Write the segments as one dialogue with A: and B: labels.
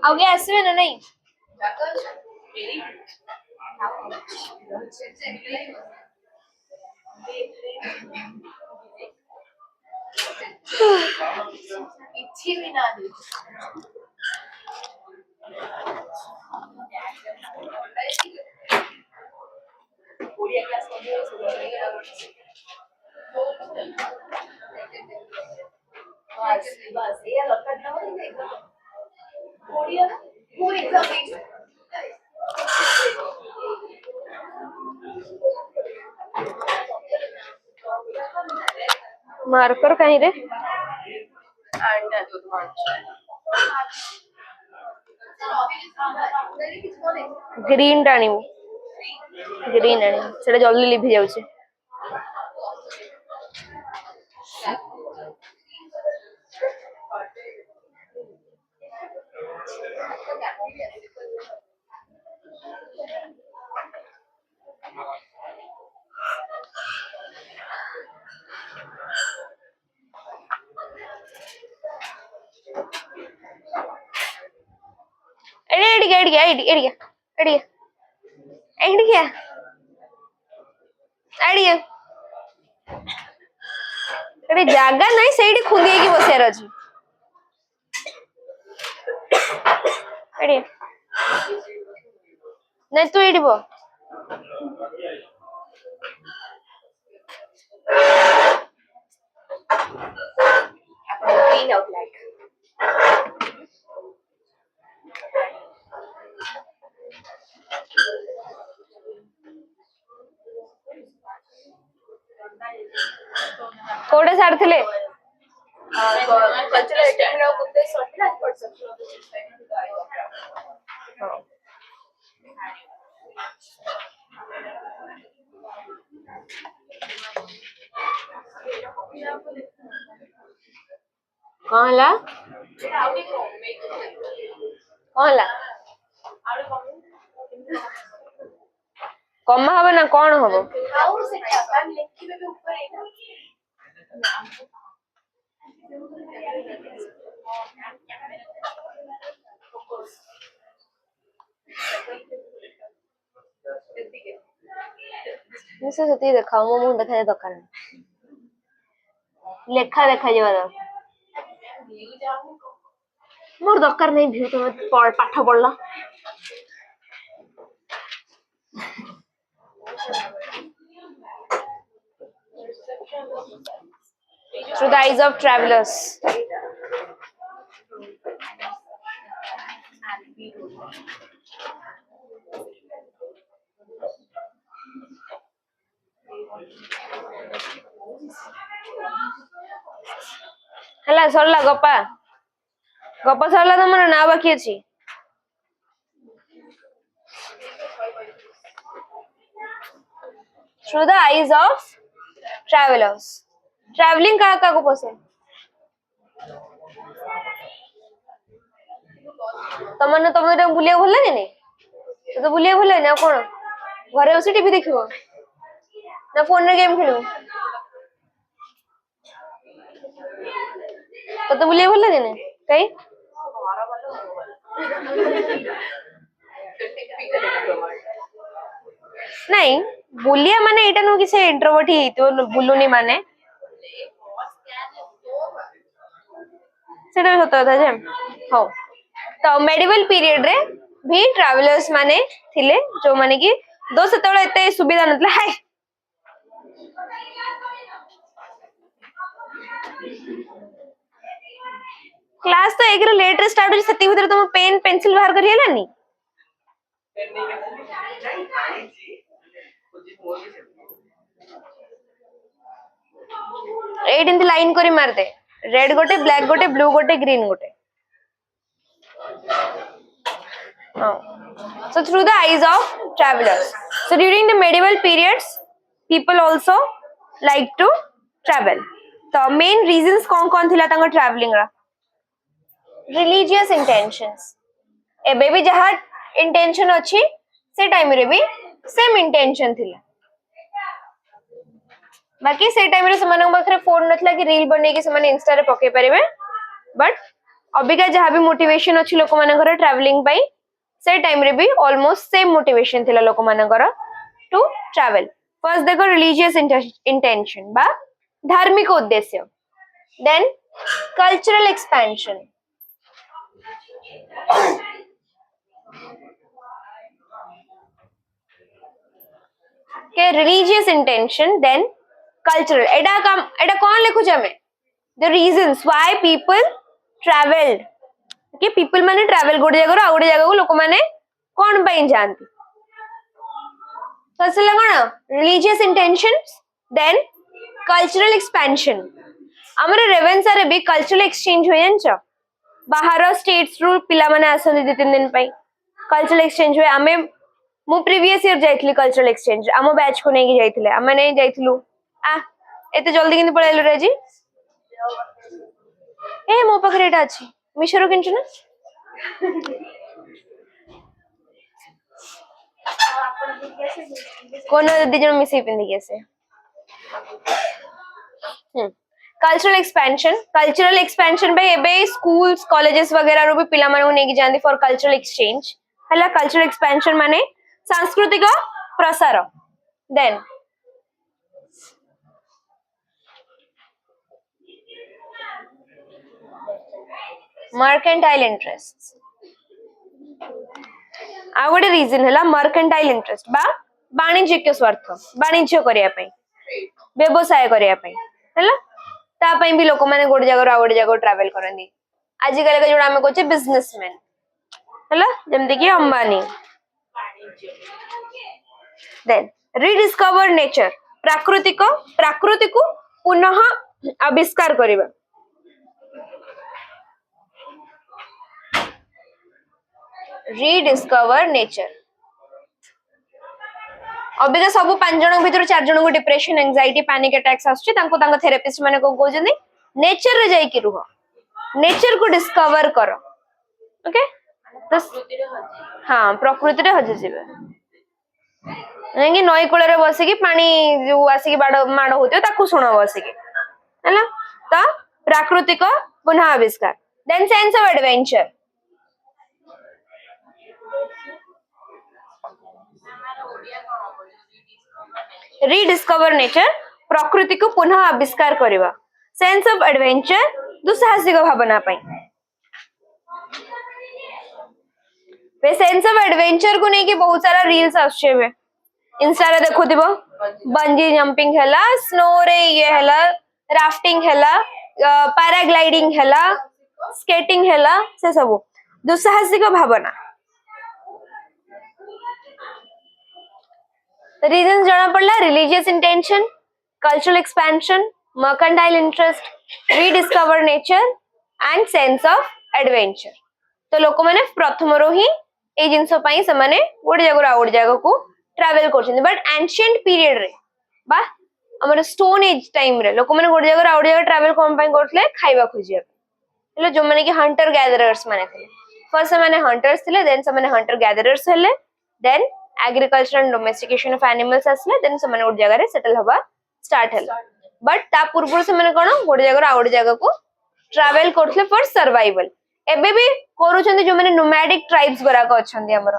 A: आगे आसबे ना नहीं इच्छी भी ना दे पूरी क्लास को बस ये लड़का ना हो पूरी वो एग्जाम मार्कर कहीं रे ग्रीन टाणी ग्रीन आनी सेटा जल्दी लिभि जाउछे जागा नहीं से खुंदी की बसियार अच्छी नहीं तू ये बो कोड़े साड़ थे कौन ला कमा हम ना कौन हम से देखा मो मुंह देखा दरकार लेखा देखा जावा मोर दरकार नहीं भी तुम पाठ पढ़ला through the eyes of travelers हला सरला गप्पा गप्पा सरला तमर ना बाकी अछि through the eyes of travelers traveling का को पसंद तमन तमरे बुलिया भल लागे नै तो बुलिया भल लागे ना कोन घरे बसी टीवी देखिबो ना फोन रे गेम खेलिबो तो बुलिया भल लागे नै कई नहीं बुलिया माने एटा नो कि से इंट्रोवर्ट ही तो बुलुनी माने सेटा होता था जे हो तो मेडिवल पीरियड रे भी ट्रैवलर्स माने थिले जो माने कि दो सेतळे एते सुविधा नथला हाय क्लास तो एक लेट रे स्टार्ट हो सती भीतर तुम पेन पेंसिल बाहर करिए लानी एट इन लाइन करी मार दे रेड गोटे ब्लैक गोटे ब्लू गोटे ग्रीन गोटे so through the eyes of travelers so during the medieval periods people also like to travel the main reasons कौन थिला तांगा traveling रा religious intentions एबे भी जहा intention अछि से टाइम रे भी सेम intention थिला बाकी से टाइम रे समान बखरे फोन नथला कि रील बने कि समान इंस्टा रे पके परिबे बट अबिका जहाँ भी मोटिवेशन अच्छी लोक मानकर ट्रैवलिंग पाई से टाइम रे भी ऑलमोस्ट सेम मोटिवेशन थिला लोक मानकर टू ट्रैवल. फर्स्ट देखो रिलीजियस इंटेंशन बा धार्मिक उद्देश्य. Then cultural expansion. के रिलीजियस इंटेंशन देन कल्चरल. एडा कौन लिखु हमें the reasons why people travelled. कि पीपल माने ट्रैवल गोटे जगह आउ गोटे जगह लोक माने कौन पाई जानती. फर्स्ट कौन religious intentions then cultural expansion. हमरे रेवेन्सा रे भी कल्चरल एक्सचेंज हुए जानछ. बाहर स्टेट्स रु पिला माने आसन 2-3 दिन पई कल्चरल एक्सचेंज हुए. आमे मु प्रीवियस ईयर जाइथली कल्चरल एक्सचेंज आम बैच को नहीं जाइथिले. आमे नहीं जाइथलु आ एते जल्दी किंतु पळाइलु रे जी. ए मो पाखरे एटा अछि मिशरो किंच ना कोन दी जन मिसी पिंदी कैसे. कल्चरल एक्सपेंशन भाई एबे स्कूल्स कॉलेजेस वगैरह रो भी पिला माने नेकी जांदी फॉर कल्चरल एक्सचेंज. हला कल्चरल एक्सपेंशन माने सांस्कृतिक प्रसार. Then mercantile interest. आ गोटे रीजन है मर्केंटाइल इंटरेस्ट बा वाणिज्यिक स्वार्थ. वाणिज्य करिया पई व्यवसाय करिया पई हैला ता पई भी लोक माने गोटे जगह आ गोटे जगह ट्रैवल करनी. आज कल के जोड़ा हमें कहचे बिजनेसमैन हैला जेमति कि अंबानी. Then rediscover nature. प्रकृति को पुनः आविष्कार करिबा. Rediscover nature. अबिका सब 5 जन भीतर 4 जन को डिप्रेशन एंजाइटी पैनिक अटैक्स आछी. तांको तांको थेरेपिस्ट माने को कहजनी नेचर रे जाई कि रुह नेचर को डिस्कवर करो. ओके तो हाँ प्रकृति रे हजि जिवे. नई कूल रे बसिकी पानी जो आसिकी माड़ होती ताकू शुण बसिकी है तो प्राकृतिक पुनः आविष्कार. Then sense of adventure. Rediscover nature प्रकृति को पुनः आविष्कार करवा. सेंस ऑफ एडवेंचर दुस्साहसिक भावना पाई. वे सेंस ऑफ एडवेंचर को नहीं कि बहुत सारा रील्स आछे बे इंस्टा रे देखुथिबो. बंजी जंपिंग हैला स्नो रे ये हैला राफ्टिंग हैला पैराग्लाइडिंग हैला स्केटिंग हैला से सब दुस्साहसिक भावना. रीजन जाना पड़ला religious intention cultural expansion mercantile interest rediscover nature and sense of adventure. तो लोक माने प्रथम रो ही ए जिंसो पई से माने गोटे जगह आ गोटे जगह को ट्रैवल करछन. बट एंशिएंट पीरियड रे बा हमर स्टोन एज टाइम रे लोक माने गोटे जगह आ गोटे जगह ट्रैवल कोन पई करथले खाइबा खोजिया. हेलो जो माने कि हंटर गैदरर्स माने थे. फर्स्ट माने हंटर्स थिले देन से माने हंटर गैदरर्स हेले. Then agriculture and domestication of animals आसले. देन से माने गोटे जगह रे सेटल हवा स्टार्ट हला. बट ता पूर्व से माने कोन गोटे जगह आ गोटे जगह को ट्रैवल करथले फॉर सर्वाइवल. एबे भी करूछंदी जो माने नोमैडिक ट्राइब्स गुरा को अछंदी हमर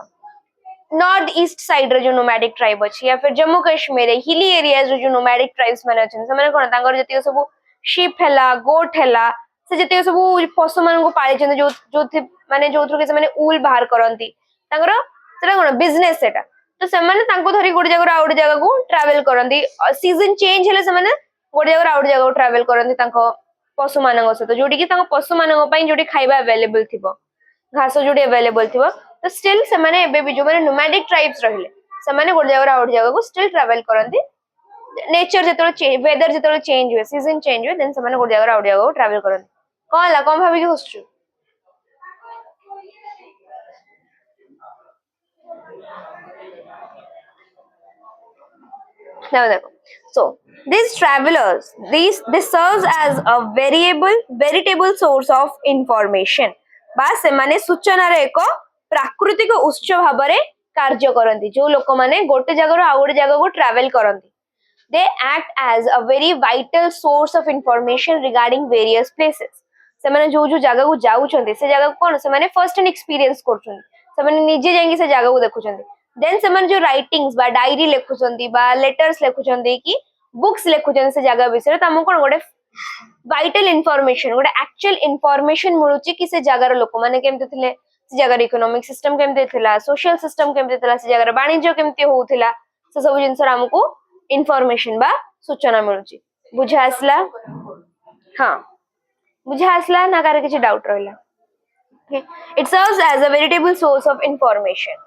A: नॉर्थ ईस्ट साइड रे जो नोमैडिक ट्राइब अछि या फिर जम्मू कश्मीर हिली एरियाज रे जो नोमैडिक ट्राइब्स माने अछन से माने कोन तांगर जति सब शीप हैला गोट हैला से जति सब पशु मान को पाली छन जो जो माने जो थ्रू के से माने ऊल बाहर करंती तांगर सेटा कोन बिजनेस सेटा. तो से माने तांको धरी गोटे जगह आ गोटे जगह को ट्रैवल करंती. सीजन चेंज हेले से माने गोटे जगह आ गोटे जगह को ट्रैवल करंती तांको पशु मानक सहित जोटी कि तांको पशु मानक पई जोटी खाइबा अवेलेबल थिबो घास जोटी अवेलेबल थिबो. तो स्टिल से माने एबे भी जो माने नोमैडिक ट्राइब्स रहिले से माने गोटे जगह आ गोटे जगह को स्टिल ट्रैवल करंती. नेचर जेतरो चेंज वेदर जेतरो चेंज हुए सीजन चेंज हुए देन से माने गोटे जगह आ गोटे जगह को ट्रैवल करंती. कोन ला कोन भाबी कि होस्टु now देखो. So these travelers this serves as a veritable source of information. बा से माने सूचना रे एको प्राकृतिक उत्स भाबरे कार्य करंती. जो लोक माने गोटे जगह रो आ गोटे जगह को travel करंती they act as a very vital source of information regarding various places. से माने जो जगह को जाउछन्ते से जगह कोन से माने फर्स्ट हैंड एक्सपीरियंस करछन से माने निजे जांगी से जगह को देखुछन्ते देन से माने जो राइटिंग्स बा डायरी लेखुछन्ती बा लेटर्स लेखुछन्ती कि बुक्स लेखुछन्ते से जगह विषय त हमको कोन गोटे वाइटल इनफॉरमेशन गोटे एक्चुअल इनफॉरमेशन मिलुची कि से जगार लोक माने केमते थिले से जगार इकोनॉमिक सिस्टम केमते थिला सोशल सिस्टम केमते थिला से जगार वाणिज्य केमते होउथिला से सब जिंस हमको इनफॉरमेशन बा सूचना मिलुची बुझा आसला हां बुझा आसला ना कार किछि डाउट रहला okay it serves as a veritable source of information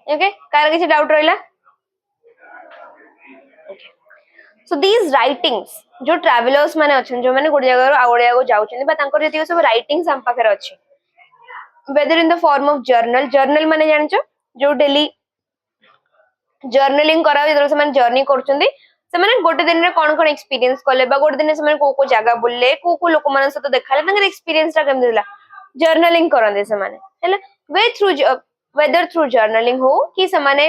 A: okay कार किछि डाउट रहला सो दीज राइटिंग्स जो ट्रैवलर्स माने अछन जो माने गोटे जगह आ गोटे जगह जाउछन बा तांकर जति सब राइटिंग्स हम पाखर अछि whether in the form of journal journal माने जानछो जो डेली जर्नलिंग करा जदर से माने जर्नी करछन्ती से माने गोटे दिन रे कोन कोन एक्सपीरियंस करले बा गोटे दिन से माने को जगह बुलले को लोक माने सतो देखाले तांकर एक्सपीरियंस ता केम दिला जर्नलिंग करंदे से माने हैला way through whether through journaling हो कि से माने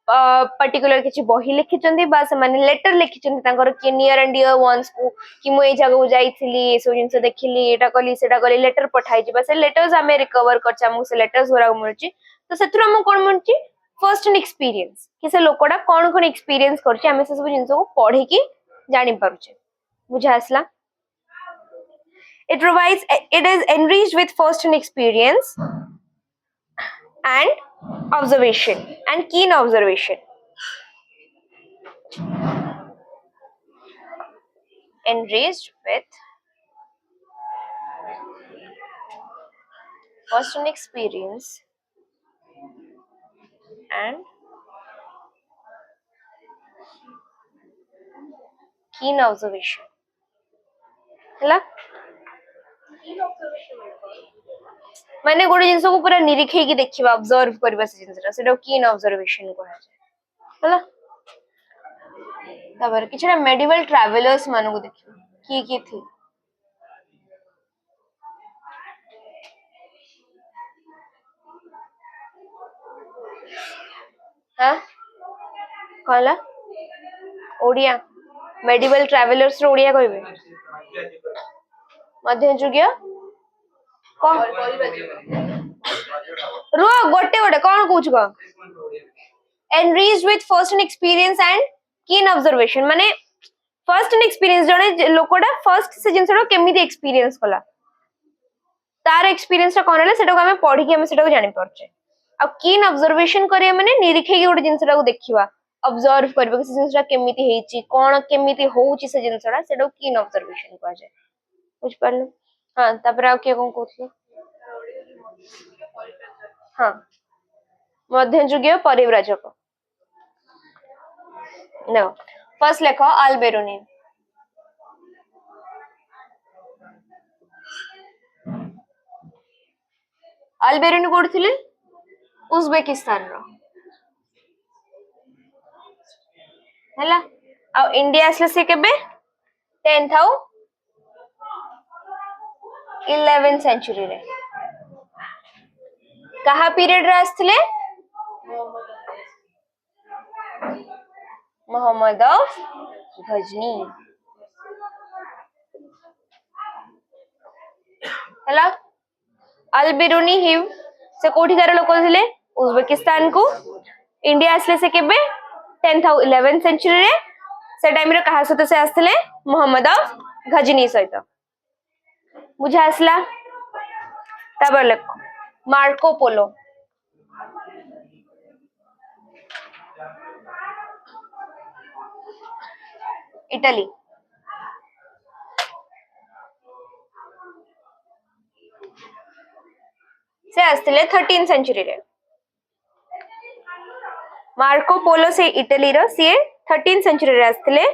A: पर्टिकुलर किछि बही लिखिचंदी बा से माने लेटर लिखिचंदी तांकर कि नियर एंड डियर वंस को कि मु ए जगह को जाईथिली ए सो जिंस देखिली एटा कली सेटा कली लेटर पठाई जिबा से लेटर्स हमें रिकवर करछा मु से लेटर्स होरा मिलची तो सेथुर हम कोन मिलची फर्स्ट एंड एक्सपीरियंस कि से लोकोडा कोन कोन एक्सपीरियंस करछी हमें से सब जिंस को पढी की जानि पारुछे बुझा आसला it is enriched with first hand experience and observation and keen observation enriched with first hand experience and keen observation हला माने गोटे जिंस को पूरा निरीखे की देखिबा ऑब्जर्व करबा से जिंसरा सेटा कीन ऑब्जर्वेशन को है हला तबर किछरा मेडिवल ट्रैवलर्स मानु को देखियो की थी हां कहला ओडिया मेडिवल ट्रैवलर्स रो ओडिया कहबे मध्ययुगीय कोन रो गोटे गोटे कोन कहूछ को enriched with first hand experience and keen observation माने फर्स्ट हैंड एक्सपीरियंस जने लोकोडा फर्स्ट से जिंसडा केमिति एक्सपीरियंस कला तार एक्सपीरियंस कोन हला सेटा को हमें पढी के हमें सेटा को जानि परछे अब कीन ऑब्जर्वेशन करिया माने निरीखे के गोटे जिंसडा को देखिबा ऑब्जर्व करबे कि जिंसडा केमिति हेची कोन केमिति होउची से जिंसडा सेटा को कीन ऑब्जर्वेशन कहा जाय बुझ परलो हां तपर आ के कोन कहथले हां मध्ययुगीय परिव्राजक no first लेखो Alberuni Alberuni code थिले उज्बेकिस्तान रो हला आ इंडिया असले से केबे 10th हाउ 11th सेंचुरी रे कहा पीरियड रे आस्थिले मोहम्मद ऑफ गजनी हला अल्बेरुनी हिव से कोठीकार लोक थिले उज्बेकिस्तान को इंडिया असले से केबे 10th हाउ 11th सेंचुरी रे से टाइम रे कहा सहित से आस्थिले मोहम्मद ऑफ गजनी सहित बुझा आसला तबर लेख मार्को पोलो इटली से आस्थिले 13th सेंचुरी रे मार्को पोलो से इटली रो से 13th सेंचुरी रे आस्थिले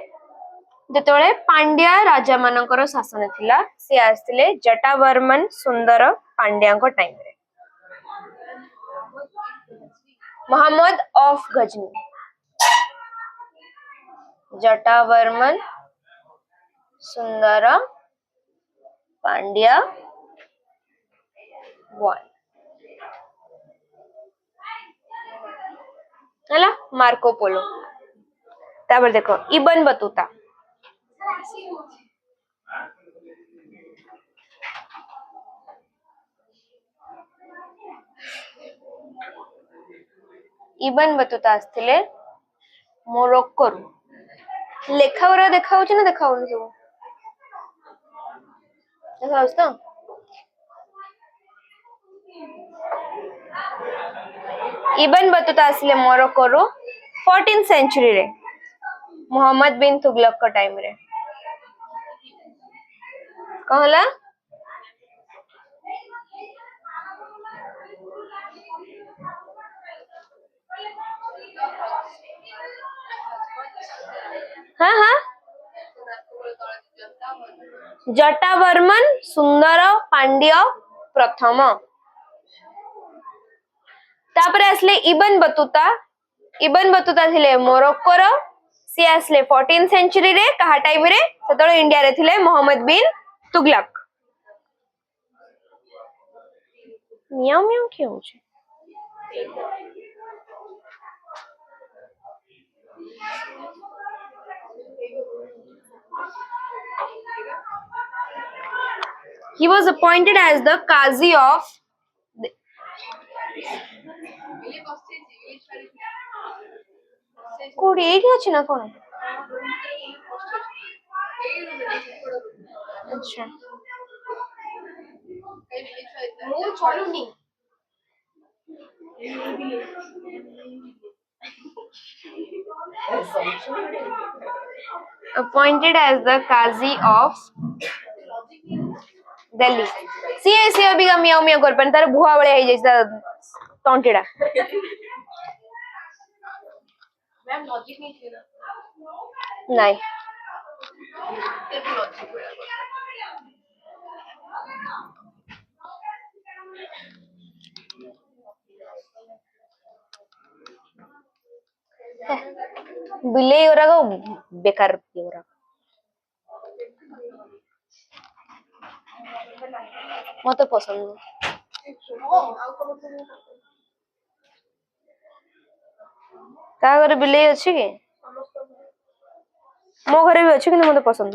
A: जतोळे पांड्या राजा मानकर शासन थिला से आस्थिले जटावर्मन सुंदर पांड्या को टाइम रे मोहम्मद ऑफ गजनी जटावर्मन सुंदर पांड्या 1 है मार्को पोलो। तापर देखो इबन बतूता इबन बतूता आस्थिले मोरक्को लेखा गुरा देखा ना देखा सब देखा तो इबन बतूता आसिले मोरक्को 14th सेंचुरी रे मोहम्मद बिन तुगलक का टाइम रे कहला हाँ हाँ जटावर्मन सुंदर पांड्य प्रथम तापरे आसले इबन बतूता थिले मोरक्को रो सी आसले 14th सेंचुरी रे कहा टाइम रे सेतळे इंडिया रे थिले मोहम्मद बिन तुगलक। मियाओ मियाओ क्यों छे He was appointed as the Qazi of कोडी एठी अछि ना कोन अच्छा मु छोडुनी appointed as the Qazi of Delhi सी अभी का मियाओ मियाओ कर पण तार भुआ बळे हे जैसा टोंटेडा मैम लॉजिक नहीं थी ना नहीं बिले ओरा को बेकार ओरा मते पसंद का घरे बिले अछि कि मो घरे भी अछि कि मते पसंद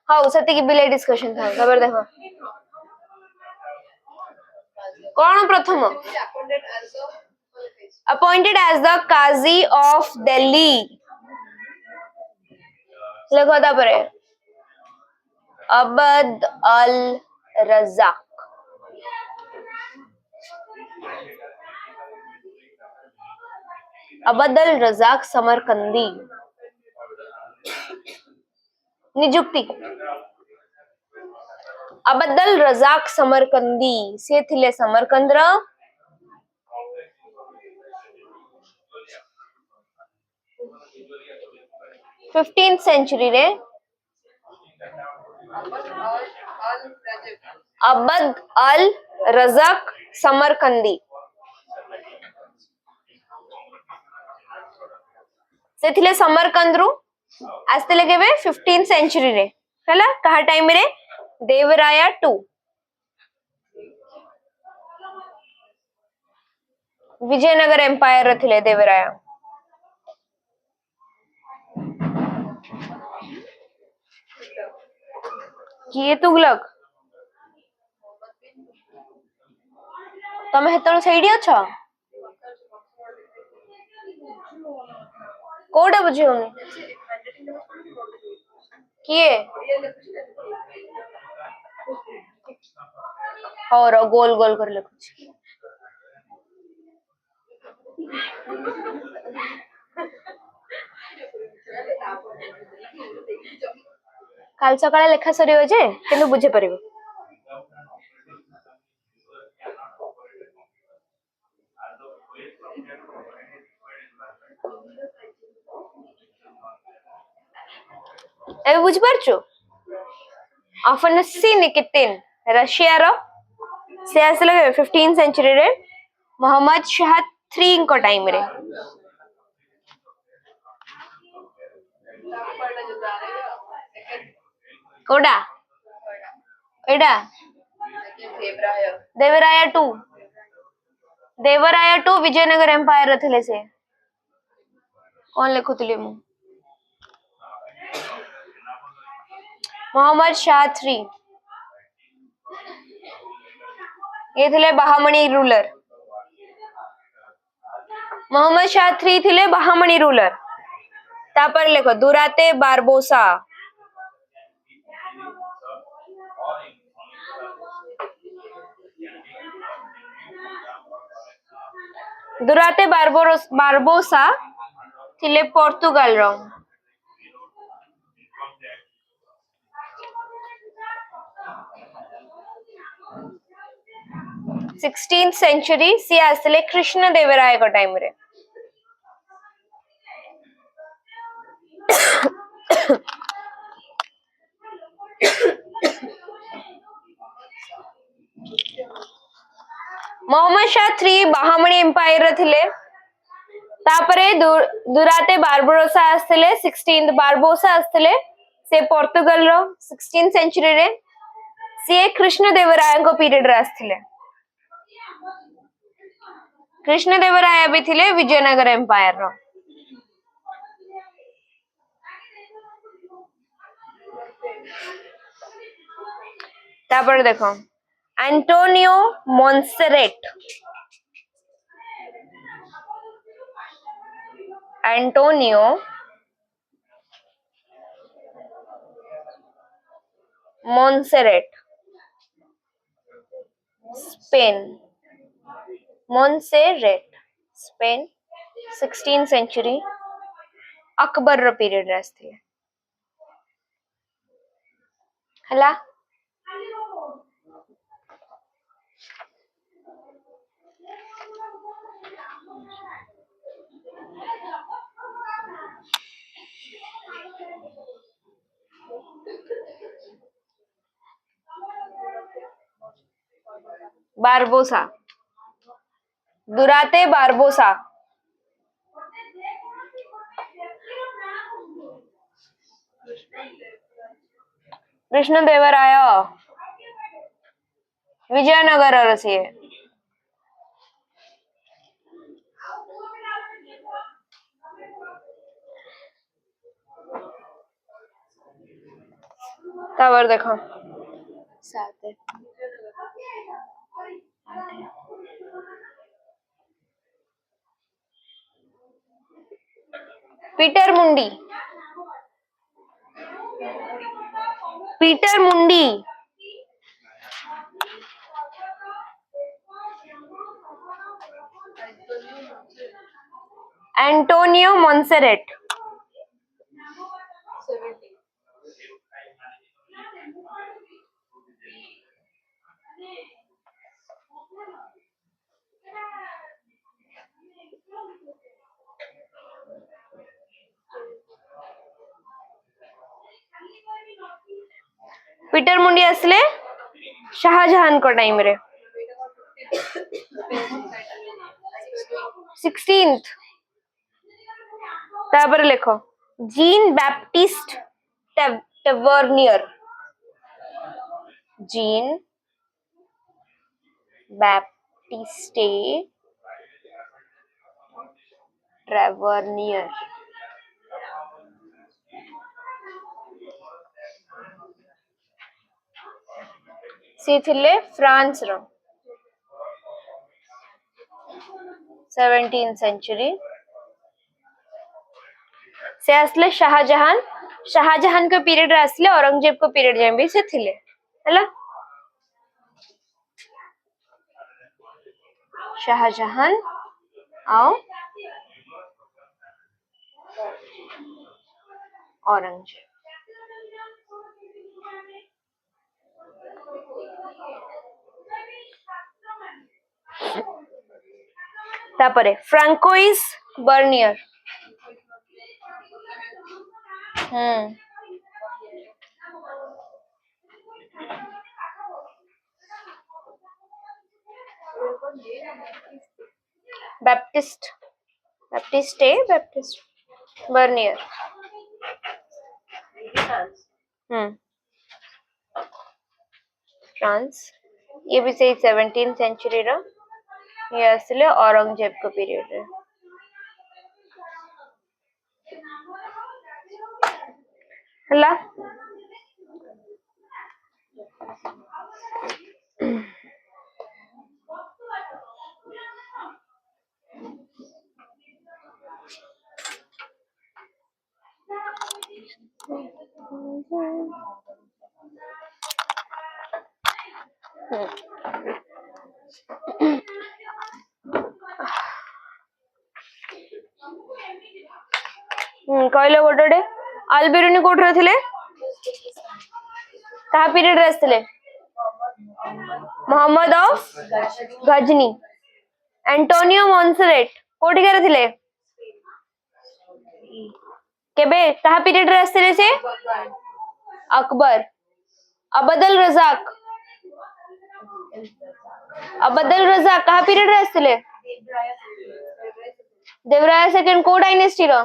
A: हाँ सत्य की बिले डिस्कशन था खबर देखो कौन प्रथम appointed as the Qazi of Delhi लिखो तापरे अबद अल रज़ाक अबद अल रज़ाक समरकंदी निजुक्ति अबद अल रज़ाक समरकंदी से थिले समरकंद 15th सेंचुरी रे अबद अल रज़ाक समरकंदी से थिले समरकंद रु आस्ते केबे 15th सेंचुरी रे हला कहा टाइम रे देवराया 2 विजयनगर एम्पायर रे थिले देवराया किए तुगलक तमे हेतळ सेडी अछ कोडा बुझियोनी किए और गोल गोल कर लिखुछ काल सकाळे लेखा सरियो जे केनु बुझे परिबो ए बुझ परछु ऑफन सीन कितिन रशिया रो से आसले 15th सेंचुरी रे मोहम्मद शाह 3 को टाइम रे कोडा एडा देवराया 2 विजयनगर एम्पायर थिले से कौन लिखुतली मु मोहम्मद शाह 3 ये थिले बहामणी रूलर मोहम्मद शाह 3 थिले बहामणी रूलर तापर लिखो दुराते बारबोसा दुराते बारबोसा थिले पोर्तुगाल रो 16th सेंचुरी सी आसले कृष्ण देवराय को टाइम रे मोहम्मद शाह 3 बाहामणी एम्पायर थिले तापरे दुराते बारबोसा आसले 16th बारबोसा आसले से पोर्तुगाल रो 16th सेंचुरी रे सी कृष्ण देवराय को पीरियड रे आसले कृष्ण देवराय भी थिले विजयनगर एम्पायर रो तापर देखो Antonio Monserrate Spain Monserrate Spain 16th century Akbar रो पीरियड रे आसले हला Barbosa Duarte Barbosa Krishna Devaraya Vijayanagara रसी तापर देखो 7 पीटर मुंडी एंटोनियो मोन्सेरेट पीटर मुंडी असले शाहजहां को टाइम रे 16th तापर लिखो Jean Baptiste Tavernier Jean Baptiste Tavernier सी थिले फ्रांस रो 17th सेंचुरी से आसले शाहजहां को पीरियड आसले औरंगजेब को पीरियड जाए भी से थिले हला शाहजहां आओ औरंगजेब तापरे Francois Bernier Baptiste Baptiste Baptiste Bernier. France. ये भी सही 17th सेंचुरी रो ये असले औरंगजेब को पीरियड रे हला। कहले गोटे अल बिरुनी कोठ रे थिले कहा पीरियड रे आस्थिले मोहम्मद ऑफ गजनी। एंटोनियो मोन्सेरेट कोठी करे थिले केबे कहा पीरियड रे आस्थिले से अकबर। अबदल रजाक कहा पीरियड रे आस्थिले देवराय सेकंड को डायनेस्टी रो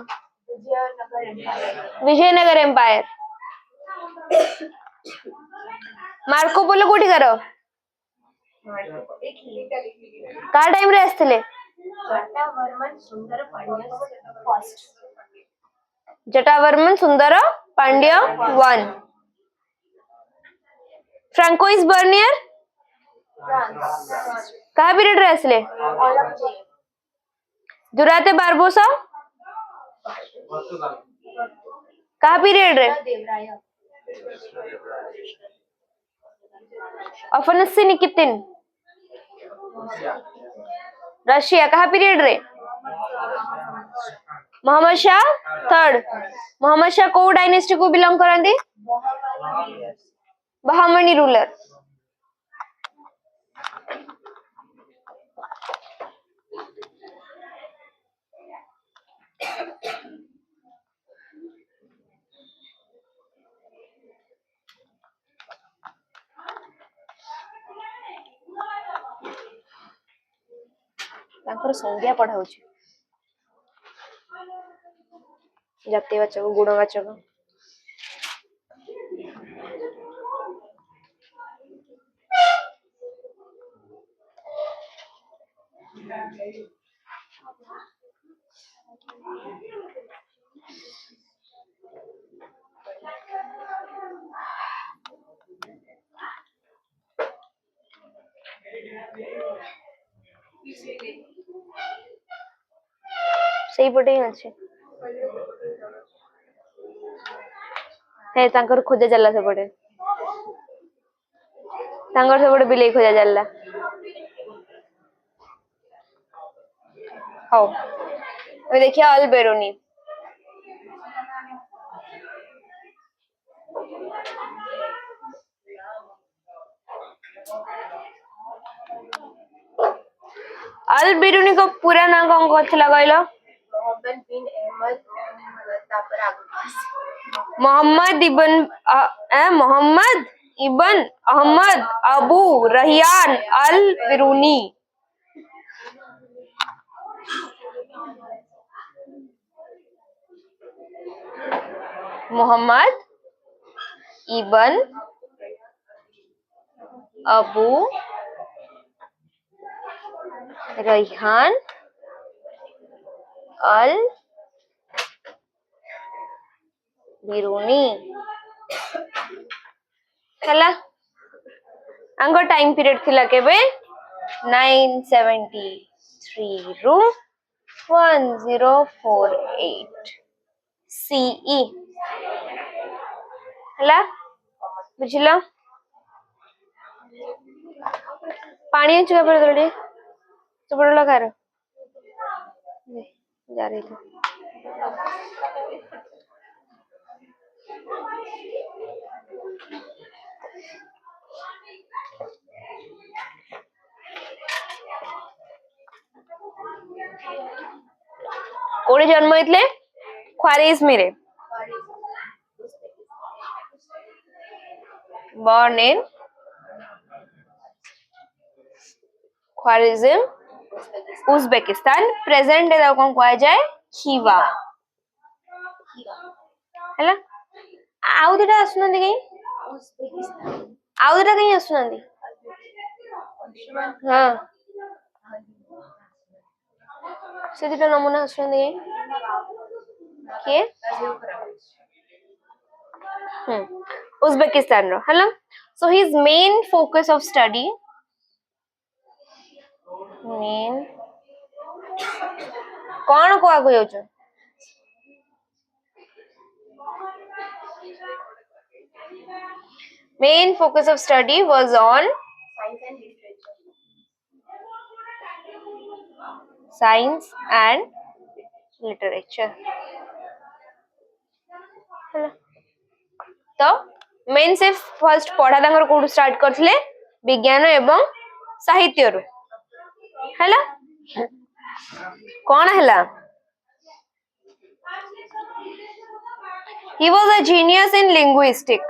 A: विजयनगर एम्पायर। मार्को पोलो कोठी करो का टाइम रे आस्थिले जटावर्मन सुंदर पांड्य 1। फ्रांकोइस बर्नियर कहा पीरियड रे आस्थिले दुराते बारबोसा कहा पीरियड रे अफनसी निकितिन रशिया कहा पीरियड रे मोहम्मद शाह 3rd। मोहम्मद शाह को डायनेस्टी को बिलोंग करंदी बहामनी रूलर। तांकर संज्ञा पढ़ाउची जातिवाचक गुणवाचक। सही पटे ही अच्छे है तांकर खोजा जाला से पड़े तांकर से पड़े बिलेई खोजा जाला। हो अभी देखिए अल बेरोनी अल बिरुनी को पूरा नाम कौन कौन थिला कहलो मोहम्मद इबन अहमद अबू रहियान अल बिरुनी। मोहम्मद इबन अबू रैहान अल बिरुनी हला आंगो टाइम पीरियड थिला केबे 973 रु 1048 सीई हला बुझिलो पानी चुका पर दड़ी तो बड़ा खार जा रही थी कोड़ी जन्म इतले ख्वारिज़मी born in Khwarezm Uzbekistan present day कौन कह जाए खीवा हैला आउ दुटा आसुनंदी कहीं आउ दुटा कहीं आसुनंदी हां से दुटा नमूना आसुनंदी कहीं के उज्बेकिस्तान रो हैला so his main focus of study main कौन को आगो जाउछ main focus of study was on science and literature तो मेन से फर्स्ट पढ़ा तांगर कोड स्टार्ट करथिले विज्ञान एवं साहित्य रो हैला कौन हैला he was a genius in linguistic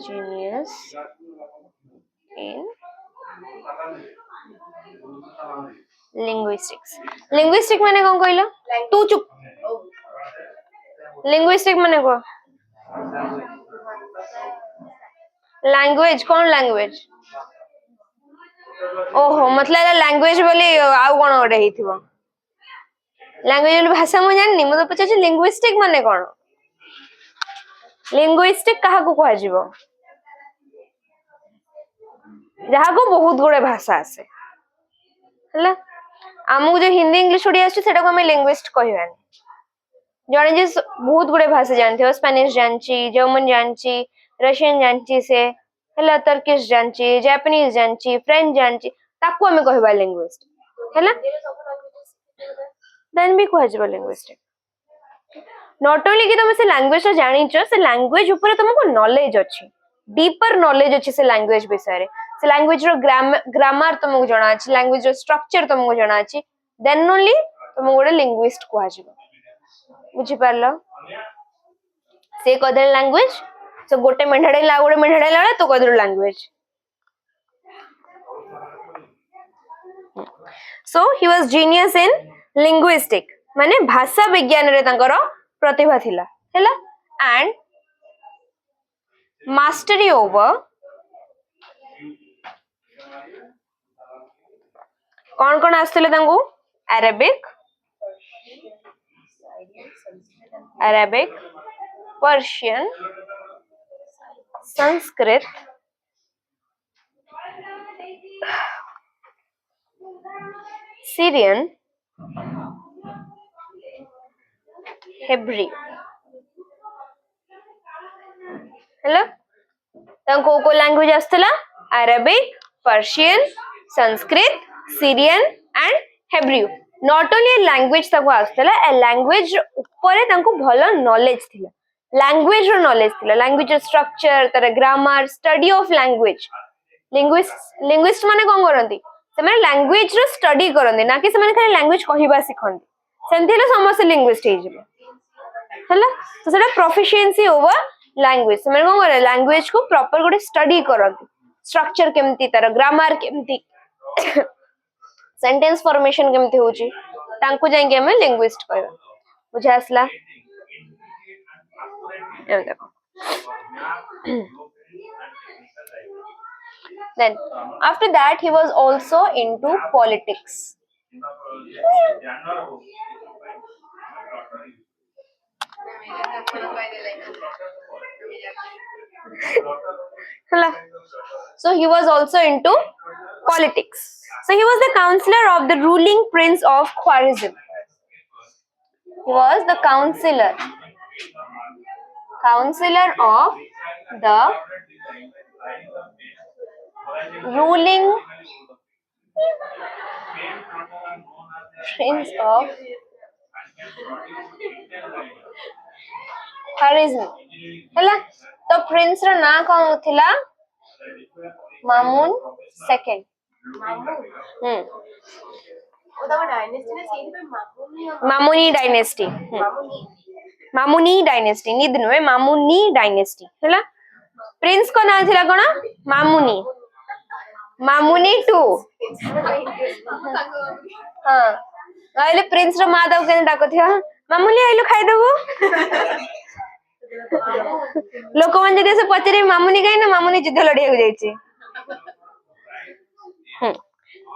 A: genius in linguistics linguistic माने कौन कहलो तू चुप linguistic माने को लैंग्वेज कौन लैंग्वेज ओहो मतलब लैंग्वेज बोली आउ कोन ओडे हिथिबो लैंग्वेज भाषा मु जाननी मु तो पछे लिंग्विस्टिक माने कोन लिंग्विस्टिक कहा को कह जीवो जहा को बहुत गुडे भाषा आसे हला हमु जो हिंदी इंग्लिश ओडिया आछी सेटा को हम लिंग्विस्ट कहबानी जने जे बहुत गुडे भाषा जानथि हो स्पेनिश जानची जर्मन जानची रशियन जानची से हला टर्किश जानची जापानीज जानची फ्रेंच जानची ताको हम कहबा लिंग्विस्ट हला देन भी कह जीवो लिंग्विस्टिक नॉट ओनली कि तुम से लैंग्वेज जानिचो से लैंग्वेज ऊपर तुमको नॉलेज अछि डीपर नॉलेज अछि से लैंग्वेज विषय रे से लैंग्वेज रो ग्रामर तुमको जाना अछि लैंग्वेज रो स्ट्रक्चर तुमको जाना अछि देन ओनली तुम गोटे लिंग्विस्ट कह जीवो बुझी पारलो से कदर लैंग्वेज से गोटे मेंढाडे ला गोटे मेंढाडे ला तो कदर language so he was genius in linguistic माने भाषा विज्ञान रे तांकर प्रतिभा थिला हैला एंड मास्टरी ओवर कौन कौन आस्थिले तांगु Arabic Persian Sanskrit Syrian Hebrew हेलो तांको को लैंग्वेज आस्थिला Arabic Persian Sanskrit Syrian and Hebrew not only language ताको आस्थिला ए लैंग्वेज ऊपर तांको भलो नॉलेज थिला लैंग्वेज रो नॉलेज थिला लैंग्वेज स्ट्रक्चर तर grammar study of language linguist माने कोन करंती से माने लैंग्वेज रो स्टडी करंती ना कि से माने खाली लैंग्वेज कहिबा सिखंती सेंती ले समस्त लिंग्विस्ट हे जिवो हला तो सेटा प्रोफिशिएंसी ओवर लैंग्वेज से माने कोन करे लैंग्वेज को प्रॉपर गोटे स्टडी करंती स्ट्रक्चर केमती तर ग्रामर केमती सेंटेंस फॉर्मेशन केमती होची तांको जाई के हम लिंग्विस्ट कहबा बुझा आसला एम देखो then after that he was also into politics so he was also into politics so he was the counselor of the ruling prince of Khwarizm he was the counselor of the ruling prince of Khwarizm हैला तो Prince रो ना कौन थिला Mamun second ओदा dynasty ने सेही पे मामुनी dynasty निद नुए मामुनी dynasty हैला प्रिंस को ना थिला कोन मामुनी मामुनी 2 हां आइले प्रिंस रो मां दाऊ के डाको थिया मामुनी आइलो खाइ देबो लोक मन जदि से पचरे मामुनी काई ना मामुनी युद्ध लड़िया को जाईची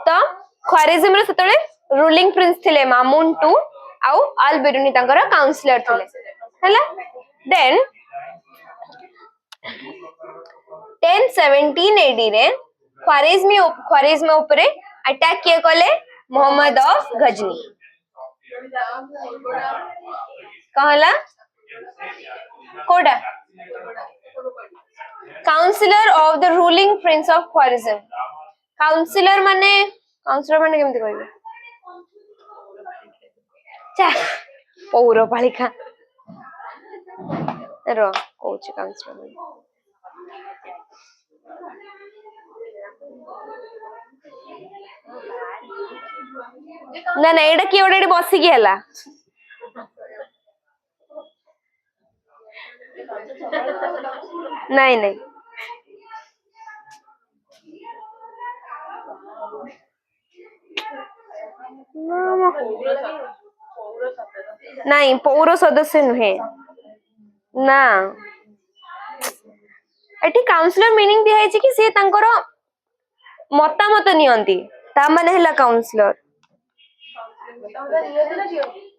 A: तो ख्वारिज्म रो सतळे रूलिंग प्रिंस थिले मामुन 2 आउ अल बिरुनी तांकर काउंसलर थिले हैला देन 1017 एडी रे ख्वारिज्म ऊपर अटैक किए कले मोहम्मद ऑफ गजनी कहला कोडा counsellor of the ruling prince of Khwarizm counsellor माने केमति कहबे चा पौरपालिका रो कोच काउंसलर ना ना एटा कि ओडे बसी की हला नहीं नहीं नहीं पौर सदस्य नुहे ना एठी काउंसलर मीनिंग दिया है कि से तांकर मतामत नियंती ता माने हला काउंसलर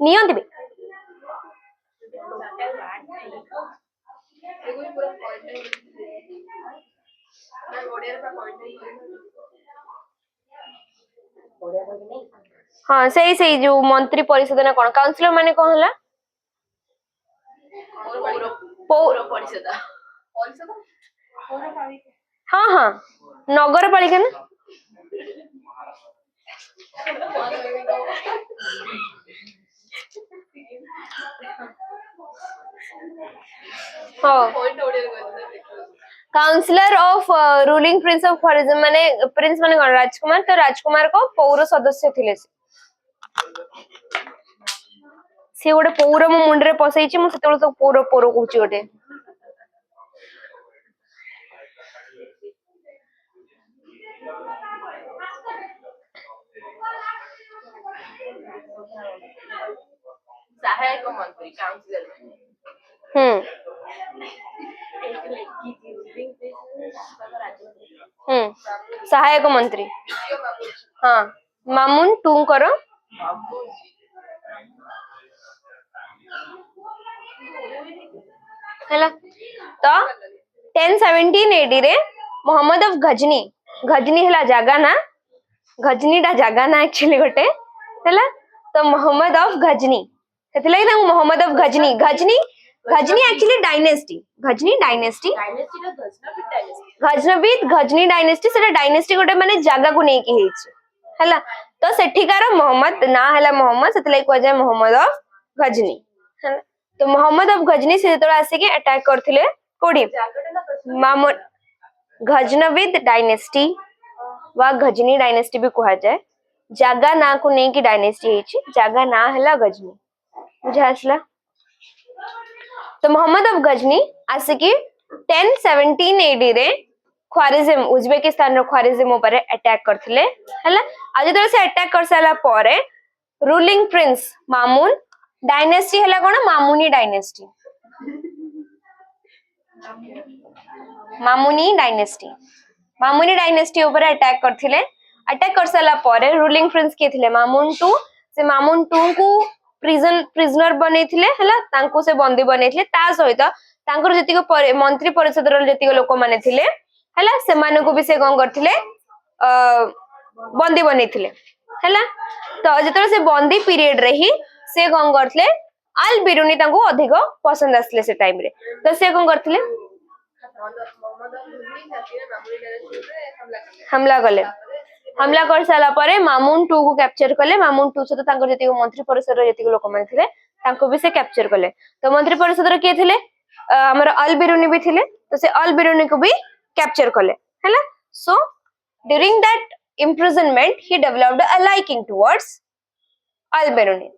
A: नियंती बे हाँ सही सही जो मंत्री परिषद ना कौन काउंसलर माने कौन हला पौर परिषद हाँ हाँ नगर पालिका ना counsellor of ruling prince of Khwarizm माने प्रिंस माने कौन राजकुमार तो राजकुमार को पौर सदस्य थिले से गोटे पौर मो मुंडरे पसैछि मु सेतेबेले तो पौर पौर कहूची गोटे
B: सहायक मंत्री काउंसिलर
A: सहायक मंत्री हाँ मामुन 2 करो हैला तो 1017 एडी रे मोहम्मद ऑफ गजनी गजनी हला जागा ना गजनी डा जागा ना एक्चुअली गोटे हैला तो मोहम्मद ऑफ गजनी सेतले ना Mohammad of Ghazni Ghazni Ghazni actually dynasty Ghazni dynasty Ghazni dynasty सेटा डायनेस्टी गोटे माने जागा को नेकी हेछि हैला तो सेठिकार मोहम्मद ना हैला मोहम्मद सेतले को जाय मोहम्मद ऑफ गजनी हैला तो मोहम्मद ऑफ गजनी से जेतरा आसे के अटैक करथिले कोडी मामुन गजनविद डायनेस्टी वा गजनी डायनेस्टी भी कहा जाए जागा ना को नहीं की डायनेस्टी हेछि जागा ना हला गजनी बुझा आसला तो मोहम्मद ऑफ गजनी आसे की 1017 एडी रे ख्वारिज्म उज्बेकिस्तान रो ख्वारिज्म ऊपर अटैक करथिले हला आज तो से अटैक कर साला परे रूलिंग प्रिंस मामुन डायनेस्टी हला कोन मामुनी डायनेस्टी ऊपर अटैक करथिले अटैक कर साला परे रूलिंग प्रिंस के थिले मामुन 2 से मामुन 2 को प्रिजनर बनेथिले हला तांको से बंदी बनेथिले ता सहित तांकर जतिको मंत्री परिषद रो जतिको लोक माने थिले हला से माने को भी से कोन करथिले बंदी बनेथिले हला तो जतरे से बंदी पीरियड रे ही से कोन करथिले अल बिरुनी तांको अधिक पसंद आसले से टाइम रे तो से कोन करथिले हमला कर साला परे मामुन 2 को कैप्चर कले मामुन 2 सहित तांकर जतिको मंत्री परिषद रो जतिको लोक माने थिले तांको भी से कैप्चर कले तो मंत्री परिषद रो के थिले हमर अल बिरुनी भी थिले तो से अल बिरुनी को भी कैप्चर कले हैला so during that imprisonment he developed a liking towards अल बिरुनी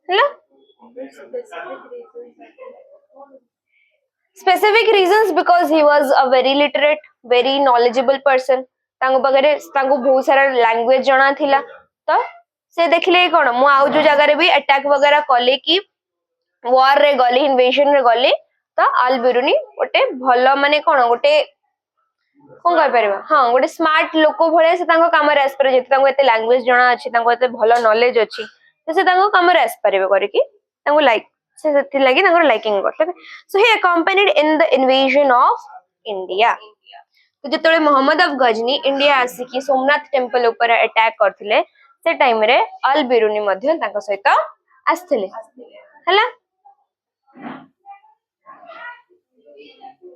A: हैला specific reasons because he was a very literate, very knowledgeable person. तांको बगरे तांको बहुत सारा लैंग्वेज जଣା थिला तो से देखले कोन मु आउ जो जगह रे भी अटैक वगैरह कले कि वॉर रे गली इन्वेजन रे गली तो अल बिरुनी गोटे भलो माने कोन गोटे कोन कह परबा हां गोटे स्मार्ट लोको भले से तांको काम रे आस्पर जेते तांको एते लैंग्वेज जଣା अछि तांको एते भलो नॉलेज अछि तो से तांको काम रे आस्पर करे कि तांको लाइक से सेति लागि तांको लाइकिंग करते सो ही accompanied in the invasion of India तो जेतले मोहम्मद अफ गजनी इंडिया आसी कि सोमनाथ टेंपल ऊपर अटैक करथिले से टाइम रे अल बिरुनी मध्ये तांको सहित आस्थिले हला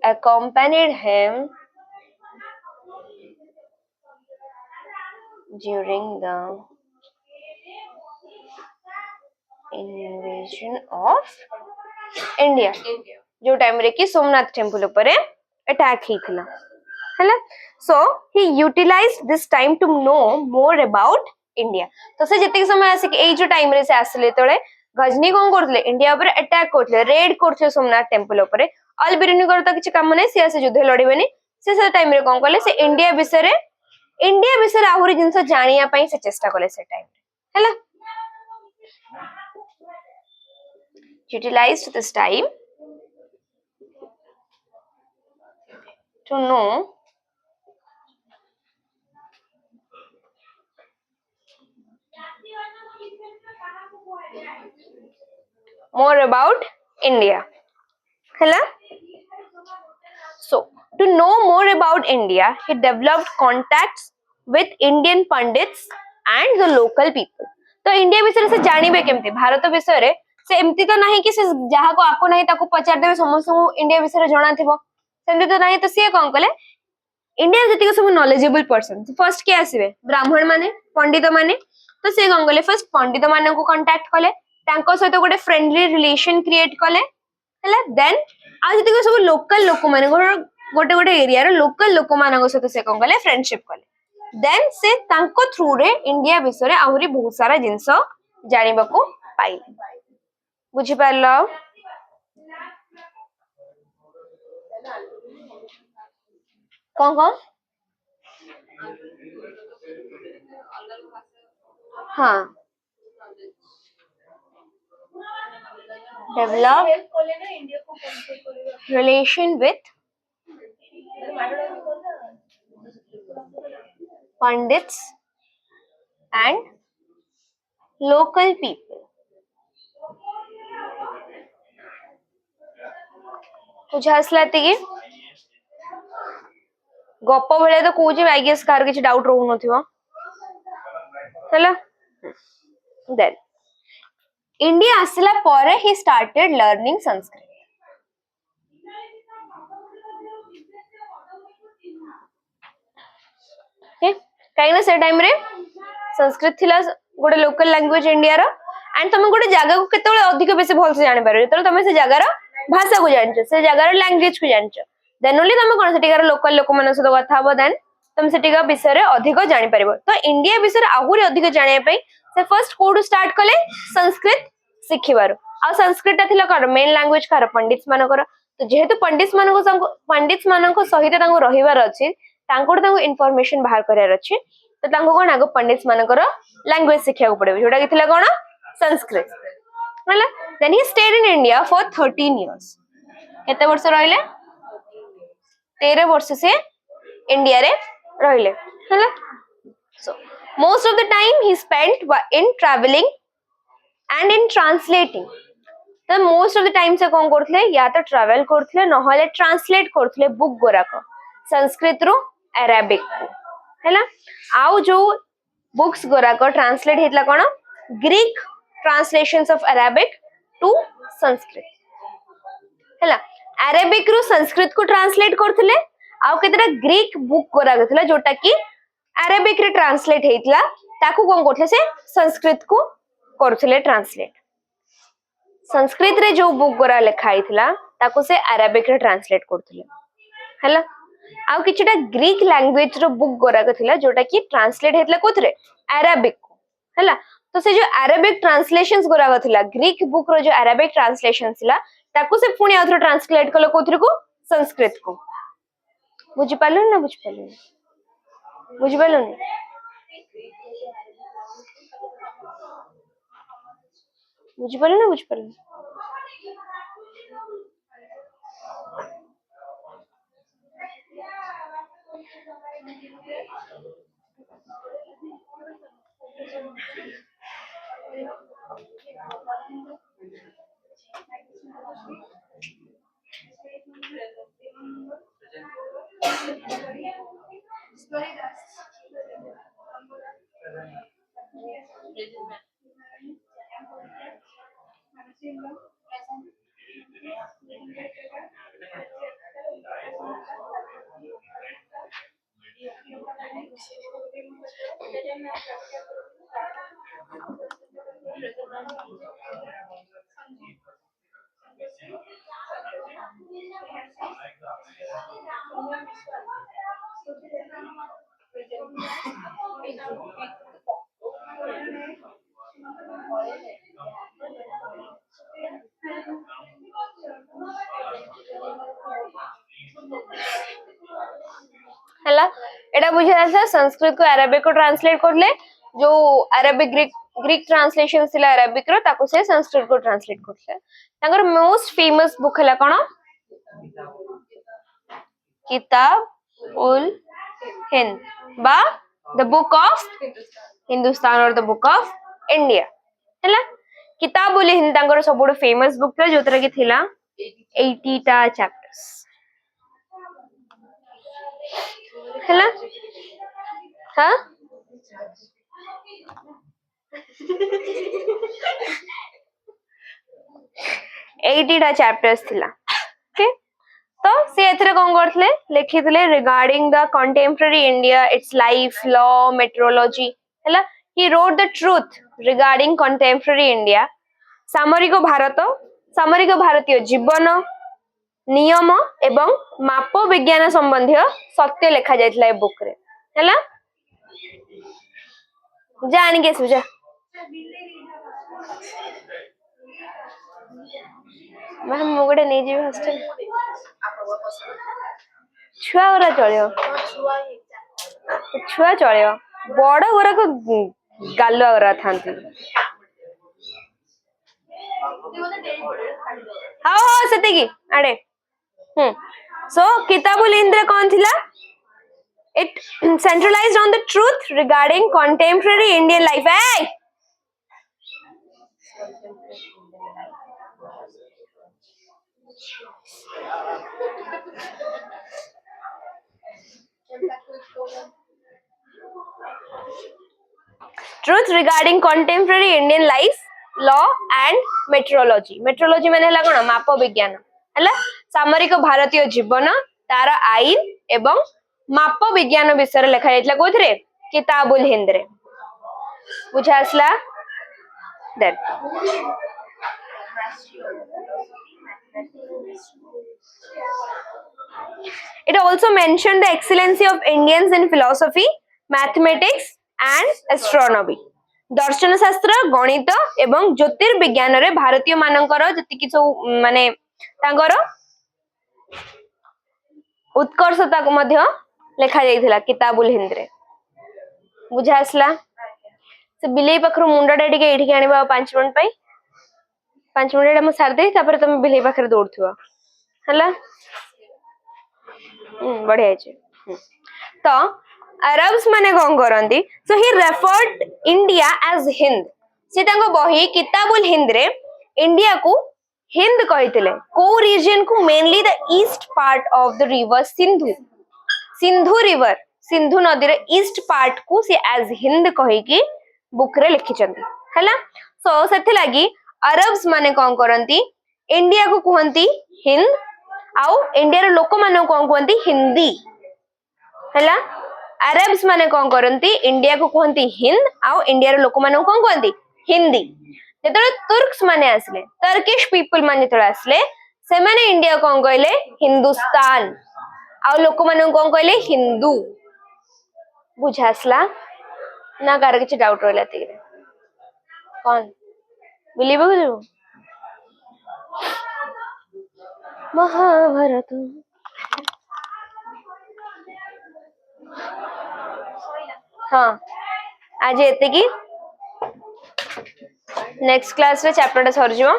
A: accompanied him during the invasion of India जो टाइम रे कि सोमनाथ टेंपल ऊपर अटैक हिथला हला so he utilized this time to know more about India तो से जति समय आसे कि एई जो टाइम रे से आसले तळे गजनी कोन करथले इंडिया ऊपर अटैक करथले रेड करथले सोमनाथ टेंपल ऊपर अल बिरुनी कर त किछ काम नै से युद्ध लड़िबेनी से टाइम रे कोन करले से इंडिया विषय आहुरी जिंस जानिया पई से चेष्टा करले से टाइम रे हला utilized this time to know more about India hela so to know more about India he developed contacts with Indian pandits and the local people तो इंडिया विषय से जानिबे केमते भारत विषय रे से एमती तो नहीं कि से जहा को आको नहीं ताको पचार देबे समस्त इंडिया विषय जणा थिबो सेमती तो नहीं तो से कोन कले इंडिया जति सब नॉलेजेबल पर्सन फर्स्ट के आसीबे ब्राह्मण माने पंडित माने तो से कोन कले फर्स्ट पंडित माने को कांटेक्ट कले तांको सहित गोटे फ्रेंडली रिलेशन क्रिएट कले हला देन आ जति सब लोकल लोक माने गोटे गोटे एरिया रो लोकल लोक मानक सहित से कोन कले फ्रेंडशिप कले देन से तांको थ्रू रे इंडिया विषय रे आहुरी बहुत सारा जिंस जानिबा को पाइले बुझी पारलो कौन कौन हाँ develop relation with pandits and local people कुछ हसलाती कि गप भले तो कौच आई गेस कार किसी डाउट रहू नथिबो चला देन इंडिया आसला परे ही स्टार्टेड लर्निंग संस्कृत कहीं से टाइम रे संस्कृत थिला गोटे लोकल लैंग्वेज इंडिया रो एंड तुम गोटे जगह को केतले अधिक बेसी भल से जानि पारो जेतले तुम से जगह रो भाषा को जानछ से जगह रो लैंग्वेज को जानछ देन ओनली तुम कोन सेटिकार लोकल लोक मन सहित कथा हबो देन तुम सेटिका विषय रे अधिक जानि परबो तो इंडिया विषय रे आहुरी अधिक जानिया पई से फर्स्ट कोड स्टार्ट कले संस्कृत सिखिबारो आ संस्कृत ता थिला कर मेन लैंग्वेज कर पंडित मानकर तो जेहेतु पंडित मानको सहित तांको रहिबार अछि तांको तांको इन्फॉर्मेशन बाहर करार अछि तो तांको कोन आगो पंडित मानकर लैंग्वेज सिखिया को पड़बे जोटा कि थिला कोन संस्कृत हला then he stayed in India for 13 years केते वर्ष रहिले 13 वर्ष से इंडिया रे रहिले हला so most of the time he spent in travelling and in translating तो मोस्ट ऑफ द टाइम से कोन करथले या तो ट्रैवल करथले न होले ट्रांसलेट करथले बुक गोराक संस्कृत रो अरेबिक को हैला आउ जो बुक्स गोराक ट्रांसलेट हेतला कोन Greek translations of Arabic to Sanskrit हैला अरेबिक रो संस्कृत को ट्रांसलेट करथले आउ केतरा ग्रीक बुक गोराक थला जोटा कि अरेबिक रे ट्रांसलेट हेतला ताकू कोन करथले से संस्कृत को करथले ट्रांसलेट संस्कृत रे जो बुक गोरा लिखा हितला ताको से अरेबिक रे ट्रांसलेट करथले हैला आउ किछटा ग्रीक लैंग्वेज रो बुक गोरा थिला जोटा कि ट्रांसलेट हेतला कोथरे अरेबिक को हैला तो से जो अरेबिक ट्रांसलेशंस गुराक थिला ग्रीक बुक रो जो अरेबिक ट्रांसलेशन थिला ताकू से पुणी आउथरो ट्रांसलेट कलो कोथरे को संस्कृत को बुझि पालन ना बुझि पालन बुझिपारे ना बुझिपारे हैला एटा बुझे आसा संस्कृत को अरेबिक को ट्रांसलेट करले जो अरेबिक ग्रीक ट्रांसलेशन थिला अरेबिक रो ताको से संस्कृत को ट्रांसलेट करले तांगर मोस्ट फेमस बुक हला कोन किताब उल हिंद बा द बुक ऑफ हिंदुस्तान और द बुक ऑफ इंडिया हैला किताब उल हिंद तांगर सबुड फेमस बुक था जोतरा कि थिला 80 टा चैप्टर्स हैला हां 80 टा चैप्टर्स थिला ओके तो से एथरे कोन करथले लिखिथले regarding the contemporary India its life law metrology हैला he wrote the truth regarding contemporary India सामरिक भारतीय जीवन नियम एवं माप विज्ञान संबंधी सत्य लिखा जायतला ए बुक रे हैला जानि के सुजा मैं मुगडे नै जीव हॉस्टल छुआ वाला चलियो छुआ चलियो बड़ गुरा को गालुआ गुरा थांती हाँ सते की आड़े सो किताबुल हिंद रे कौन थिला it centralized on the truth regarding contemporary Indian life hey truth regarding contemporary Indian life law and metrology माने हला कोन माप विज्ञान हला सामरिक भारतीय जीवन तार आईन एवं माप विज्ञान विषय लिखा जायतला कोथरे किताबुल हिंद रे बुझा आसला then it also mentioned the excellency of Indians in philosophy mathematics and astronomy दर्शन शास्त्र गणित एवं ज्योतिर्विज्ञान रे भारतीय मानकर जति कि माने तांगर उत्कर्षता को मध्य लिखा जायथिला किताबुल हिंद रे बुझा आसला से बिलेई पाखर मुंडा टिके एठी आनिबा 5 मिनिट पई 5 मिनिट हम सार दे तापर तुम बिलेई पाखर दौड़थुवा हला बढ़िया छै तो अरब्स माने कोन करंती सो ही रेफर्ड इंडिया एज हिंद से तांको बही किताबुल हिंद रे इंडिया को हिंद कहितले को रीजन को mainly the east part of the river Sindhu river Sindhu नदी रे ईस्ट पार्ट को से एज हिंद कहि कि बुक रे लिखि चंदी हला सो सेथे लागि अरब्स माने कोन करंती इंडिया को कहंती हिंद आउ इंडिया रे लोक माने कोन कहंती हिंदी हला अरब्स माने कोन करंती इंडिया को कहंती हिंद आउ इंडिया रे लोक माने कोन कहंती हिंदी जेतले तुर्क्स माने आसले टर्किश पीपल माने तळे आसले से माने इंडिया कोन कहले हिंदुस्तान आ लोक माने कोन कहले हिंदू बुझासला ना कार किछ डाउट रहला तिरे कौन बिलीव करू महाभारत हाँ आज एतिकी नेक्स्ट क्लास रे चैप्टर टा सर जिवो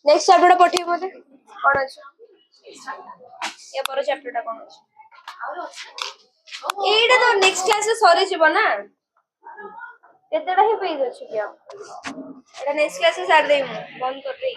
A: नेक्स्ट चैप्टर टा पठियो मते कोन अछि या पर चैप्टर टा कोन अछि एटा तो नेक्स्ट क्लास रे सरी जिवो ना केतेटा ही पेज अछि कि एटा नेक्स्ट क्लास रे सार देई बंद कर देई